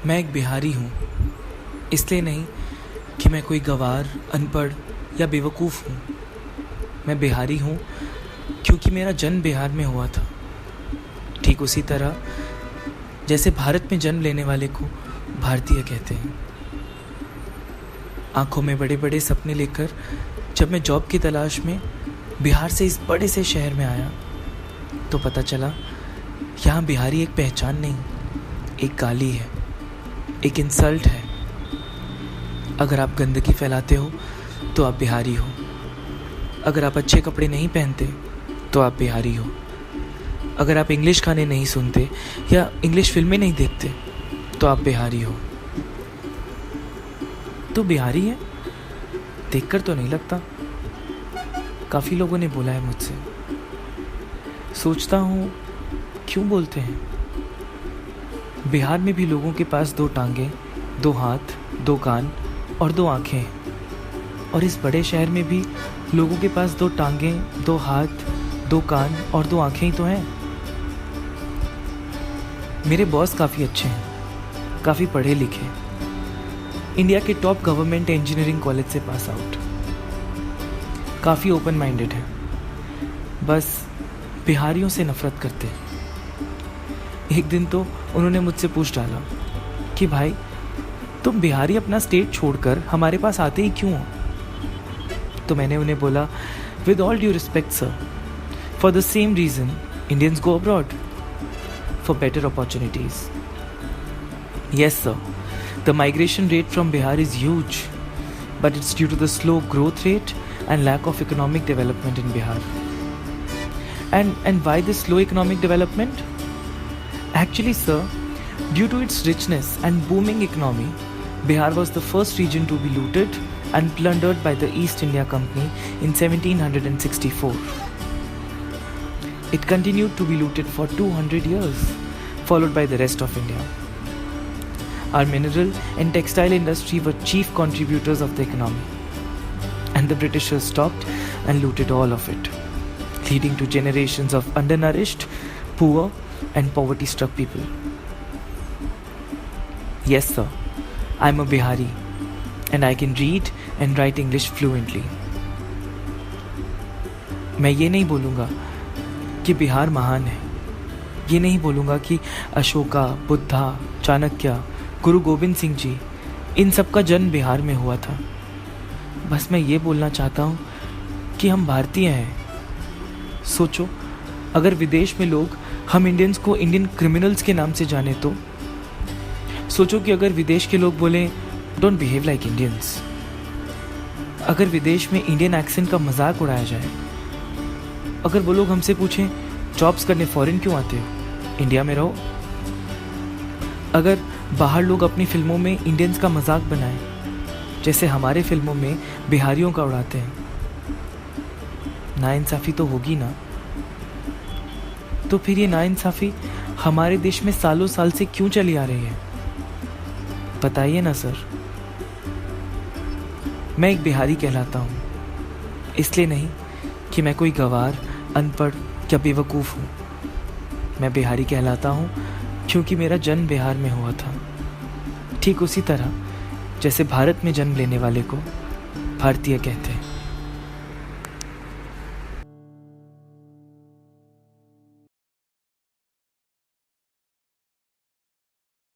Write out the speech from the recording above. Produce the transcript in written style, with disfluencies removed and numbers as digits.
मैं एक बिहारी हूँ, इसलिए नहीं कि मैं कोई गँवार, अनपढ़ या बेवकूफ़ हूँ। मैं बिहारी हूँ क्योंकि मेरा जन्म बिहार में हुआ था। ठीक उसी तरह जैसे भारत में जन्म लेने वाले को भारतीय कहते हैं। आँखों में बड़े बड़े सपने लेकर जब मैं जॉब की तलाश में बिहार से इस बड़े से शहर में आया, तो पता चला यहाँ बिहारी एक पहचान नहीं, एक गाली है, एक इंसल्ट है। अगर आप गंदगी फैलाते हो तो आप बिहारी हो। अगर आप अच्छे कपड़े नहीं पहनते तो आप बिहारी हो। अगर आप इंग्लिश गाने नहीं सुनते या इंग्लिश फिल्में नहीं देखते तो आप बिहारी हो। तो बिहारी है? देखकर तो नहीं लगता। काफ़ी लोगों ने बोला है मुझसे। सोचता हूँ क्यों बोलते हैं? बिहार में भी लोगों के पास 2 टांगें, 2 हाथ, 2 कान और 2 आँखें हैं। और इस बड़े शहर में भी लोगों के पास 2 टांगें, 2 हाथ, 2 कान और 2 आँखें ही तो हैं। मेरे बॉस काफ़ी अच्छे हैं, काफ़ी पढ़े लिखे, इंडिया के टॉप गवर्नमेंट इंजीनियरिंग कॉलेज से पास आउट, काफ़ी ओपन माइंडेड हैं, बस बिहारियों से नफ़रत करते हैं। एक दिन तो उन्होंने मुझसे पूछ डाला कि भाई तुम बिहारी अपना स्टेट छोड़कर हमारे पास आते ही क्यों हो? तो मैंने उन्हें बोला, with all due respect sir, for the same reason Indians go abroad, for better opportunities. Yes sir, the migration rate from Bihar is huge, but it's due to the slow growth rate and lack of economic development in Bihar. And why this slow economic development? Actually sir, due to its richness and booming economy, Bihar was the first region to be looted and plundered by the East India Company in 1764. It continued to be looted for 200 years, followed by the rest of India. Our mineral and textile industry were chief contributors of the economy, and the Britishers stopped and looted all of it, leading to generations of undernourished, poor and poverty-struck people. Yes sir, I am a Bihari and I can read and write English fluently. मैं ये नहीं बोलूँगा कि बिहार महान है, ये नहीं बोलूँगा कि अशोका, बुद्धा, चाणक्य, गुरु गोविंद सिंह जी, इन सब का जन्म बिहार में हुआ था। बस मैं ये बोलना चाहता हूँ कि हम भारतीय हैं। सोचो, अगर विदेश में लोग हम इंडियंस को इंडियन क्रिमिनल्स के नाम से जाने तो? सोचो कि अगर विदेश के लोग बोलें डोंट बिहेव लाइक इंडियंस, अगर विदेश में इंडियन एक्सेंट का मजाक उड़ाया जाए, अगर वो लोग हमसे पूछें जॉब्स करने फॉरेन क्यों आते हो, इंडिया में रहो, अगर बाहर लोग अपनी फिल्मों में इंडियंस का मजाक बनाएं जैसे हमारे फिल्मों में बिहारियों का उड़ाते हैं, नाइंसाफ़ी तो होगी ना। तो फिर ये नाइंसाफ़ी हमारे देश में सालों साल से क्यों चली आ रही है? बताइए ना सर। मैं एक बिहारी कहलाता हूँ, इसलिए नहीं कि मैं कोई गँवार, अनपढ़ या बेवकूफ़ हूँ। मैं बिहारी कहलाता हूँ क्योंकि मेरा जन्म बिहार में हुआ था। ठीक उसी तरह जैसे भारत में जन्म लेने वाले को भारतीय कहते हैं।